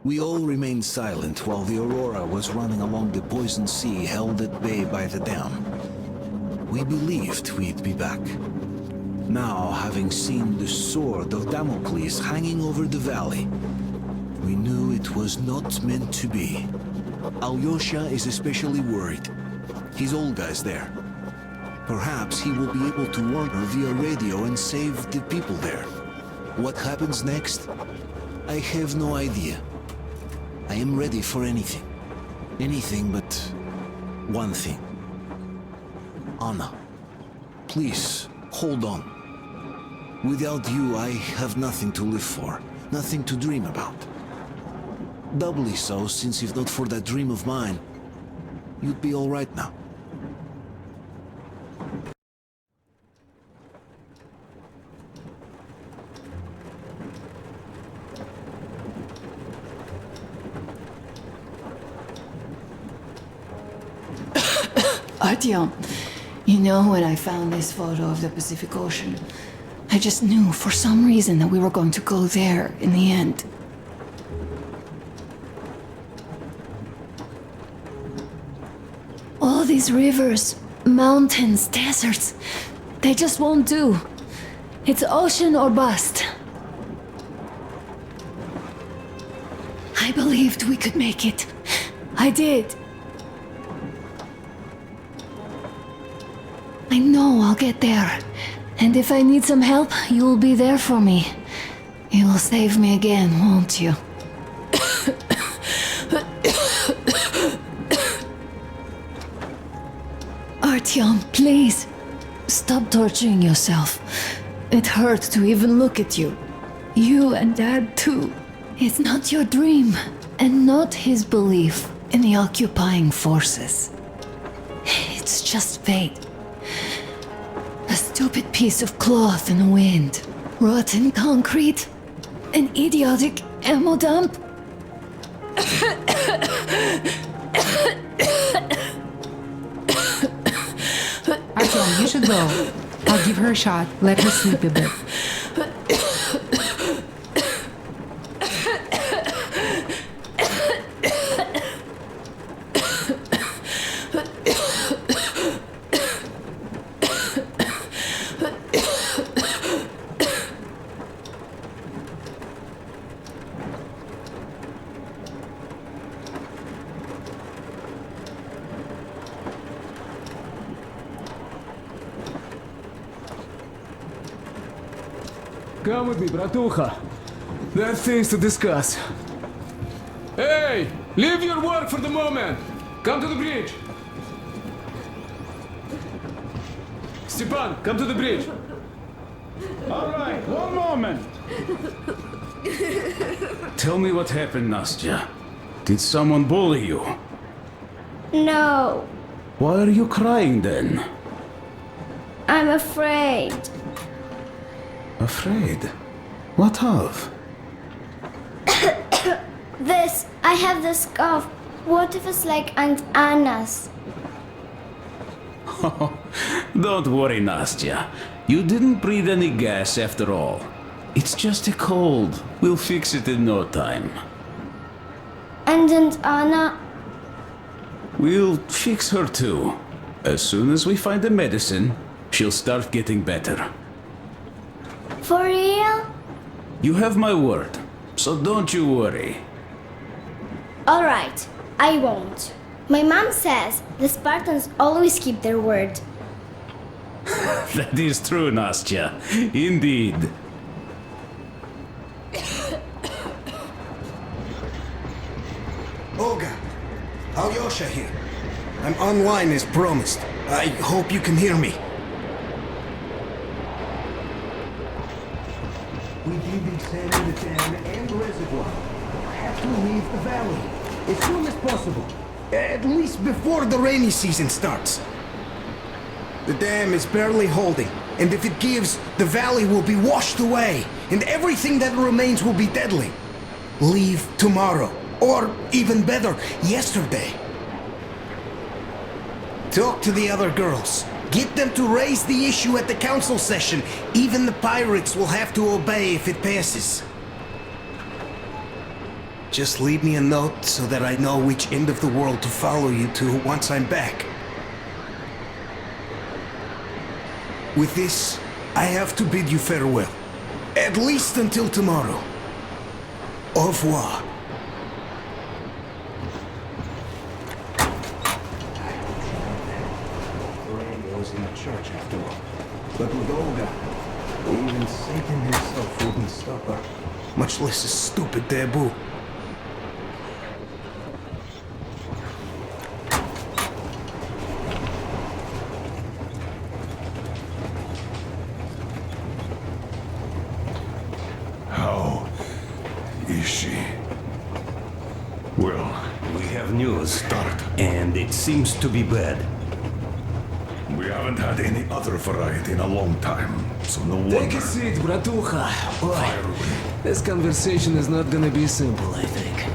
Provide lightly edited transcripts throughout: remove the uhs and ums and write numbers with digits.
We all remained silent while the Aurora was running along the poison sea held at bay by the dam. We believed we'd be back. Now, having seen the sword of Damocles hanging over the valley, we knew it was not meant to be. Alyosha is especially worried. His Olga is there. Perhaps he will be able to warn her via radio and save the people there. What happens next? I have no idea. I am ready for anything. Anything but one thing. Anna, please, hold on. Without you, I have nothing to live for, nothing to dream about. Doubly so, since if not for that dream of mine, you'd be all right now. Artyom, you know, when I found this photo of the Pacific Ocean, I just knew for some reason that we were going to go there in the end. All these rivers, mountains, deserts, they just won't do. It's ocean or bust. I believed we could make it. I did. I know I'll get there. And if I need some help, you'll be there for me. You'll save me again, won't you? Artyom, please. Stop torturing yourself. It hurts to even look at you. You and Dad too. It's not your dream, and not his belief in the occupying forces. It's just fate. A stupid piece of cloth in the wind. Rotten concrete. An idiotic ammo dump. Artyom, you should go. I'll give her a shot. Let her sleep a bit. Come with me, bratucha. There are things to discuss. Hey! Leave your work for the moment! Come to the bridge! Stepan, come to the bridge! All right, one moment. Tell me what happened, Nastya. Did someone bully you? No, Why are you crying then? I'm afraid. Afraid? What of? I have this cough. What if it's like Aunt Anna's? Don't worry, Nastya. You didn't breathe any gas after all. It's just a cold. We'll fix it in no time. And Aunt Anna? We'll fix her too. As soon as we find the medicine, she'll start getting better. For real? You have my word, so don't you worry. Alright, I won't. My mom says the Spartans always keep their word. That is true, Nastya. Indeed. Olga, Alyosha here. I'm online as promised. I hope you can hear me. We've been expanding the dam and reservoir. Have to leave the valley as soon as possible. At least before the rainy season starts. The dam is barely holding, and if it gives, the valley will be washed away, and everything that remains will be deadly. Leave tomorrow, or even better, yesterday. Talk to the other girls. Get them to raise the issue at the council session. Even the pirates will have to obey if it passes. Just leave me a note so that I know which end of the world to follow you to once I'm back. With this, I have to bid you farewell. At least until tomorrow. Au revoir. The radio's in the church after all. But with Olga, even Satan himself wouldn't stop her. Much less a stupid taboo. How is she? Well, We have news, and it seems to be bad. we haven't had any other variety in a long time, so no Take wonder. a seat, bratucha. Fire away. This conversation is not gonna be simple, I think.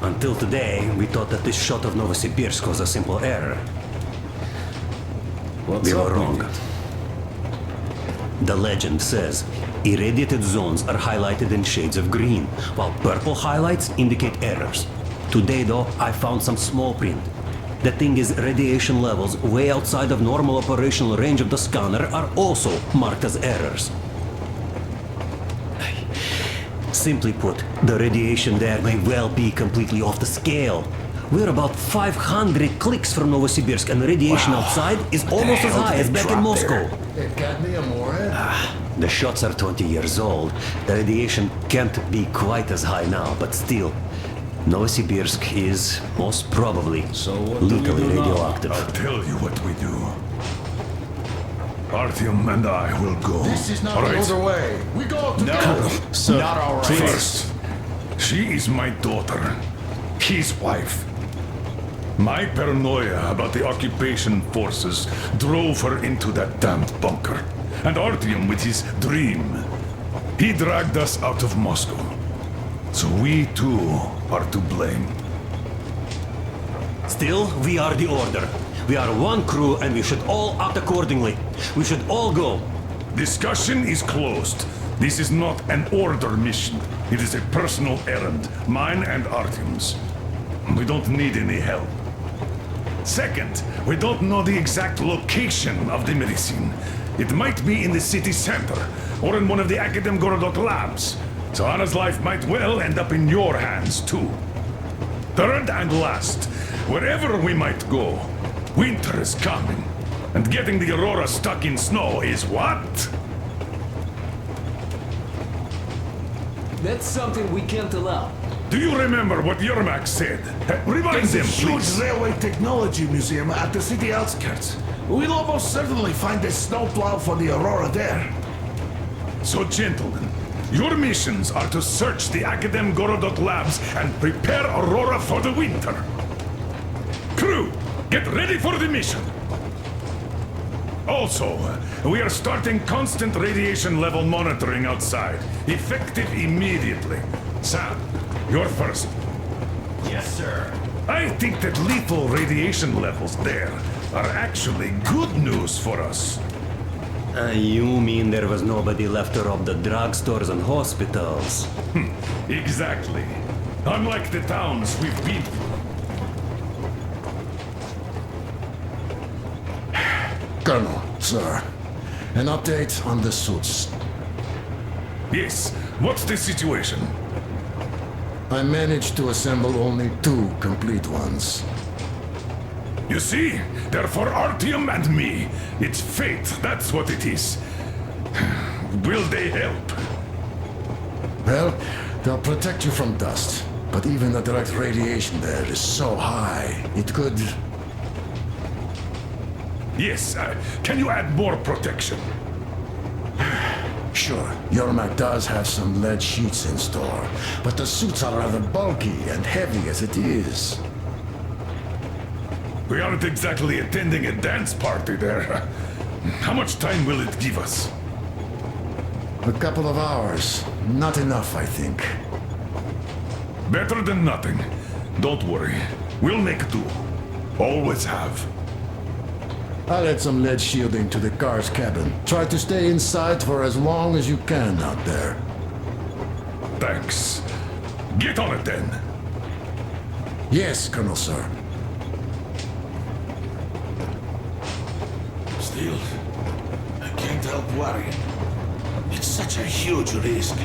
Until today, we thought that this shot of Novosibirsk was a simple error. What's We up were with wrong. it? The legend says irradiated zones are highlighted in shades of green, while purple highlights indicate errors. Today, though, I found some small print. The thing is, radiation levels way outside of normal operational range of the scanner are also marked as errors. Simply put, the radiation there may well be completely off the scale. We're about 500 clicks from Novosibirsk, and the radiation outside is almost as high as back in Moscow. The shots are 20 years old. The radiation can't be quite as high now, but still, Novosibirsk is most probably lethally radioactive. I'll tell you what we do. Artyom and I will go. This is not All right? the other way. We go together. Sir, not all right. First, she is my daughter, his wife. My paranoia about the occupation forces drove her into that damned bunker. And Artyom with his dream. He dragged us out of Moscow. So we too are to blame. Still, we are the Order. We are one crew, and we should all act accordingly. We should all go. Discussion is closed. This is not an Order mission. It is a personal errand, mine and Artyom's. We don't need any help. Second, we don't know the exact location of the medicine. It might be in the city center, or in one of the Academ Gorodok labs. So Anna's life might well end up in your hands, too. Third and last, wherever we might go, winter is coming. And getting the Aurora stuck in snow is what? That's something we can't allow. Do you remember what Yermak said? Remind them, please. railway technology museum at the city outskirts. We'll almost certainly find a snowplow for the Aurora there. So, gentlemen, your missions are to search the Academ Gorodok labs and prepare Aurora for the winter. Crew, get ready for the mission. Also, we are starting constant radiation level monitoring outside, effective immediately. Sam, you're first. Yes, sir. I think that lethal radiation levels there are actually good news for us. You mean there was nobody left to rob the drugstores and hospitals? Exactly. Unlike the towns we've been through. Colonel, sir. An update on the suits. Yes, what's the situation? I managed to assemble only 2 complete ones. You see, they're for Artyom and me. It's fate, that's what it is. Will they help? Well, they'll protect you from dust. But even the direct radiation there is so high, it could... Yes, can you add more protection? Sure, Yermak does have some lead sheets in store, but the suits are rather bulky and heavy as it is. We aren't exactly attending a dance party there. How much time will it give us? A couple of hours. Not enough, I think. Better than nothing. Don't worry. We'll make do. Always have. I'll add some lead shielding to the car's cabin. Try to stay inside for as long as you can out there. Thanks. Get on it then. Yes, Colonel, sir. Still, I can't help worrying. It's such a huge risk.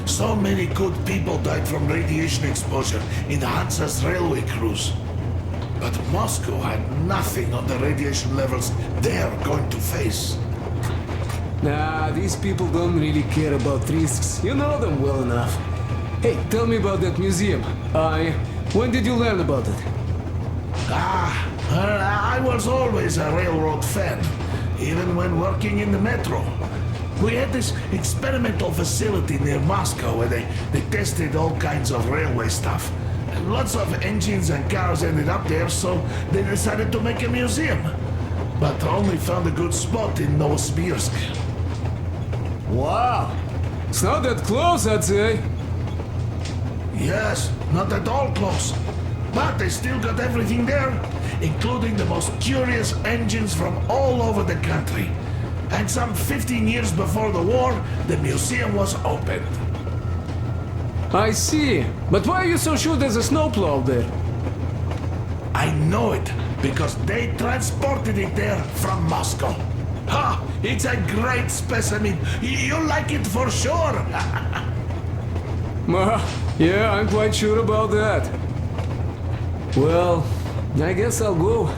So many good people died from radiation exposure in Hansa's railway crews. But Moscow had nothing on the radiation levels they're going to face. Nah, these people don't really care about risks. You know them well enough. Hey, tell me about that museum. When did you learn about it? I was always a railroad fan, even when working in the metro. We had this experimental facility near Moscow where they tested all kinds of railway stuff. And lots of engines and cars ended up there, so they decided to make a museum. But only found a good spot in Novosibirsk. Wow! It's not that close, I'd say. Yes, not at all close. But they still got everything there, including the most curious engines from all over the country. And some 15 years before the war, the museum was opened. I see. But why are you so sure there's a snowplow there? I know it, because they transported it there from Moscow. Ha! It's a great specimen. You'll like it for sure. Yeah, I'm quite sure about that. Well, I guess I'll go.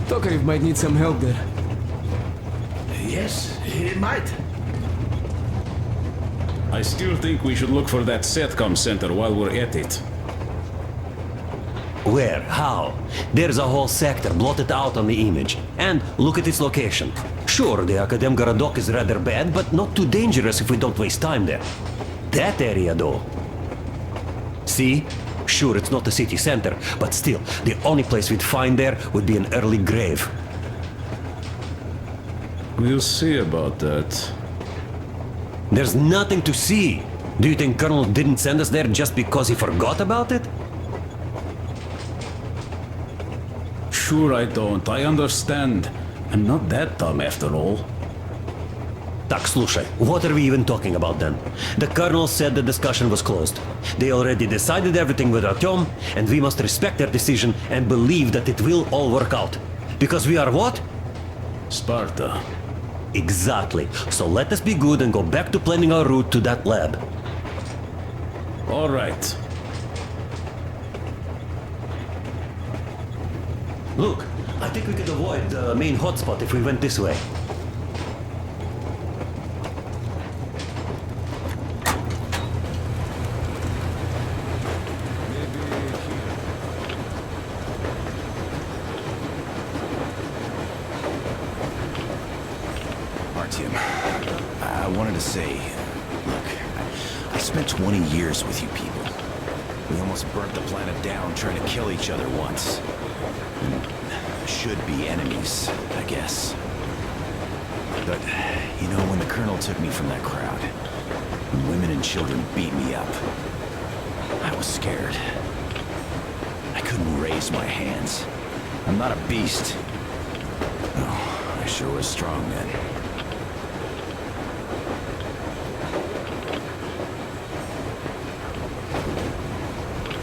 Tokarev might need some help there. Yes, he might. I still think we should look for that SATCOM center while we're at it. Where? How? There's a whole sector blotted out on the image. And look at its location. Sure, the Akademgorodok is rather bad, but not too dangerous if we don't waste time there. That area, though. See? Sure, it's not the city center, but still, the only place we'd find there would be an early grave. We'll see about that. There's nothing to see. Do you think Colonel didn't send us there just because he forgot about it? Sure I don't. I understand. I'm not that dumb after all. Tak, слушай, what are we even talking about then? The Colonel said the discussion was closed. They already decided everything with Artyom, and we must respect their decision and believe that it will all work out. Because we are what? Sparta. Exactly. So let us be good and go back to planning our route to that lab. All right. Look, I think we could avoid the main hotspot if we went this way. Artyom, I wanted to say, look, I spent 20 years with you people. We almost burnt the planet down trying to kill each other once. Should be enemies, I guess. But, you know, when the Colonel took me from that crowd, when women and children beat me up, I was scared. I couldn't raise my hands. I'm not a beast. Oh, I sure was strong then.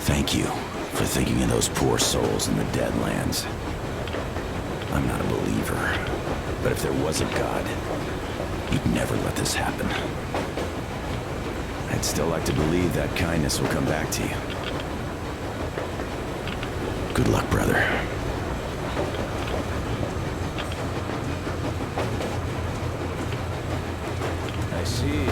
Thank you for thinking of those poor souls in the Deadlands. I'm not a believer, but if there was a God, he'd never let this happen. I'd still like to believe that kindness will come back to you. Good luck, brother. I see.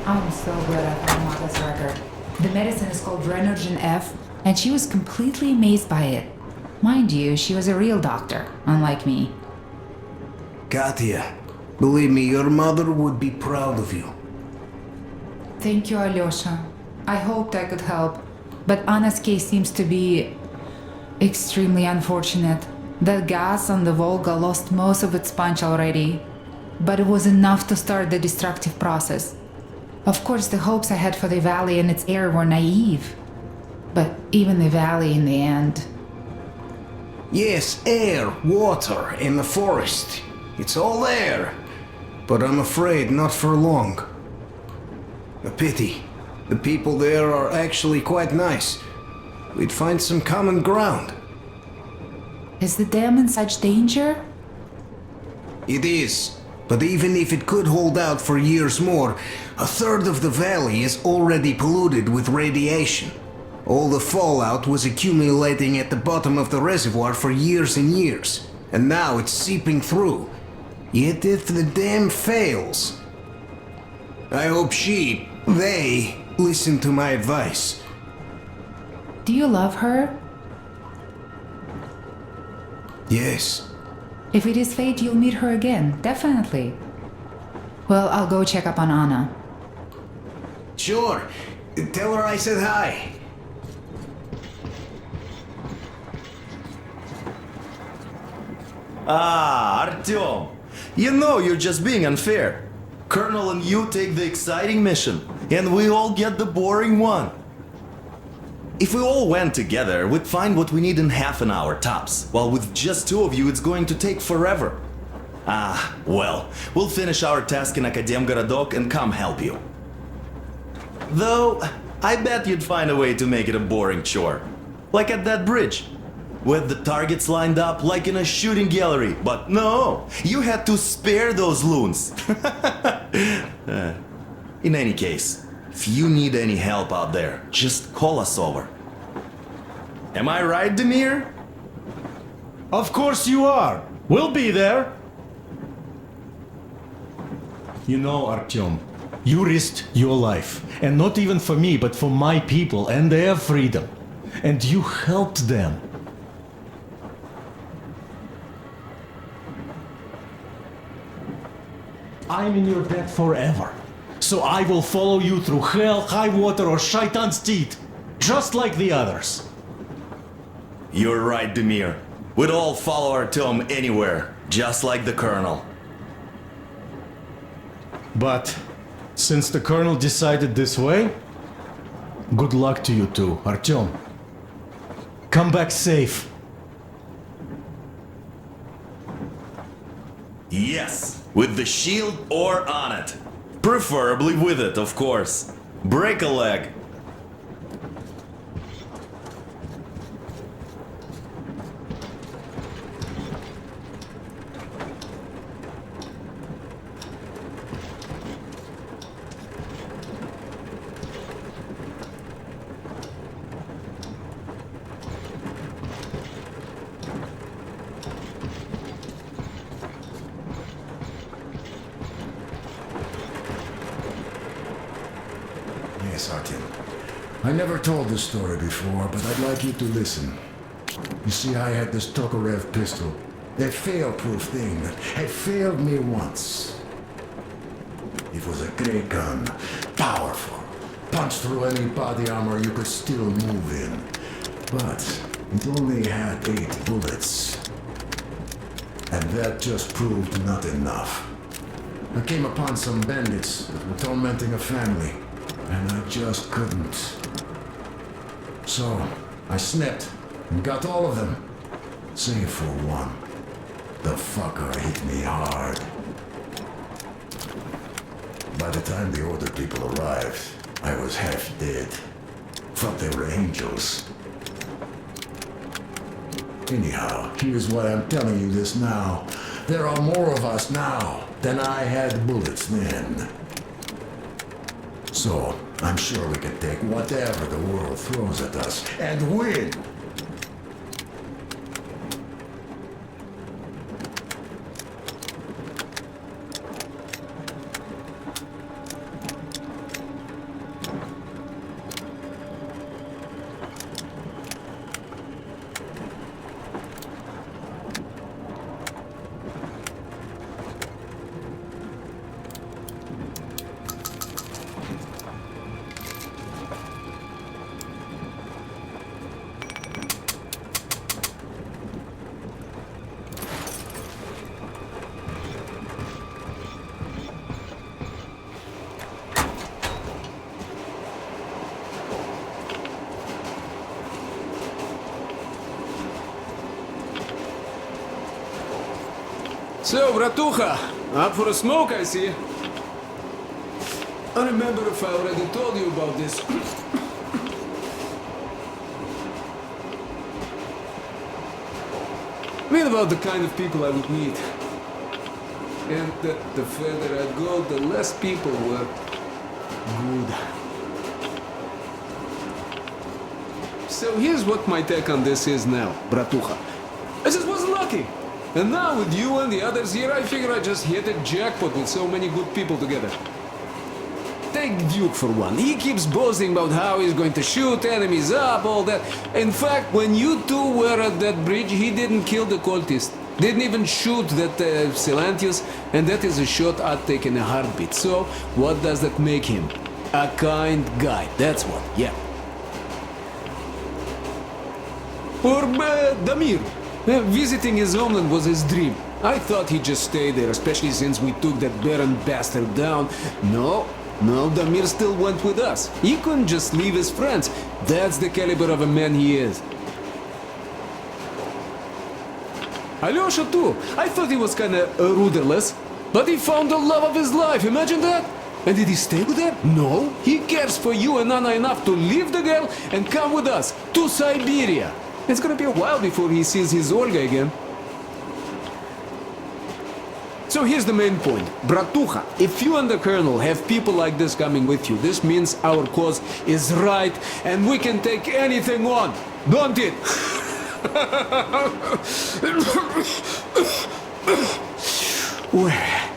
I'm so glad I found Martha's record. The medicine is called Renergen F, and she was completely amazed by it. Mind you, she was a real doctor, unlike me. Katya, believe me, your mother would be proud of you. Thank you, Alyosha. I hoped I could help, but Anna's case seems to be extremely unfortunate. The gas on the Volga lost most of its punch already, but it was enough to start the destructive process. Of course, the hopes I had for the valley and its air were naive. But even the valley in the end. Yes, air, water, and the forest. It's all there. But I'm afraid not for long. A pity. The people there are actually quite nice. We'd find some common ground. Is the dam in such danger? It is. But even if it could hold out for years more, a third of the valley is already polluted with radiation. All the fallout was accumulating at the bottom of the reservoir for years and years, and now it's seeping through. Yet if the dam fails, I hope they listen to my advice. Do you love her? Yes. If it is fate, you'll meet her again, definitely. Well, I'll go check up on Anna. Sure. Tell her I said hi. Ah, Artyom. You know you're just being unfair. Colonel and you take the exciting mission, and we all get the boring one. If we all went together, we'd find what we need in half an hour tops, while with just two of you it's going to take forever. Ah, well, we'll finish our task in Akademgorodok and come help you. Though, I bet you'd find a way to make it a boring chore. Like at that bridge, with the targets lined up like in a shooting gallery, but no, you had to spare those loons. In any case, if you need any help out there, just call us over. Am I right, Demir? Of course you are. We'll be there. You know, Artyom, you risked your life. And not even for me, but for my people and their freedom. And you helped them. I'm in your debt forever. So I will follow you through hell, high water, or Shaitan's teeth. Just like the others. You're right, Demir. We'd all follow Artyom anywhere, just like the Colonel. But since the Colonel decided this way, good luck to you too, Artyom. Come back safe. Yes, with the shield or on it. Preferably with it, of course. Break a leg. Yes, Artyom. I never told this story before, but I'd like you to listen. You see, I had this Tokarev pistol. That fail-proof thing that had failed me once. It was a great gun. Powerful. Punched through any body armor you could still move in. But it only had 8 bullets. And that just proved not enough. I came upon some bandits that were tormenting a family. And I just couldn't. So, I snipped and got all of them. Save for one. The fucker hit me hard. By the time the older people arrived, I was half dead. Thought they were angels. Anyhow, here's why I'm telling you this now. There are more of us now than I had bullets then. So, I'm sure we can take whatever the world throws at us and win! So, Bratucha, up for a smoke, I see. I remember if I already told you about this. I mean, about the kind of people I would meet. And that the further I go, the less people were good. So here's what my take on this is now, Bratucha. I just was lucky. And now with you and the others here, I figure I just hit a jackpot with so many good people together. Take Duke for one. He keeps boasting about how he's going to shoot enemies up, all that. In fact, when you two were at that bridge, he didn't kill the cultist. Didn't even shoot that Silantius, and that is a shot I'd take in a heartbeat. So, what does that make him? A kind guy, that's what, yeah. Or Damir. Visiting his homeland was his dream. I thought he'd just stay there, especially since we took that Baron bastard down. No, Damir still went with us. He couldn't just leave his friends. That's the caliber of a man he is. Alyosha too. I thought he was kinda rudderless, but he found the love of his life, imagine that? And did he stay with her? No, he cares for you and Anna enough to leave the girl and come with us to Siberia. It's gonna be a while before he sees his Olga again. So here's the main point. Bratucha, if you and the Colonel have people like this coming with you, this means our cause is right and we can take anything on, don't it? Well,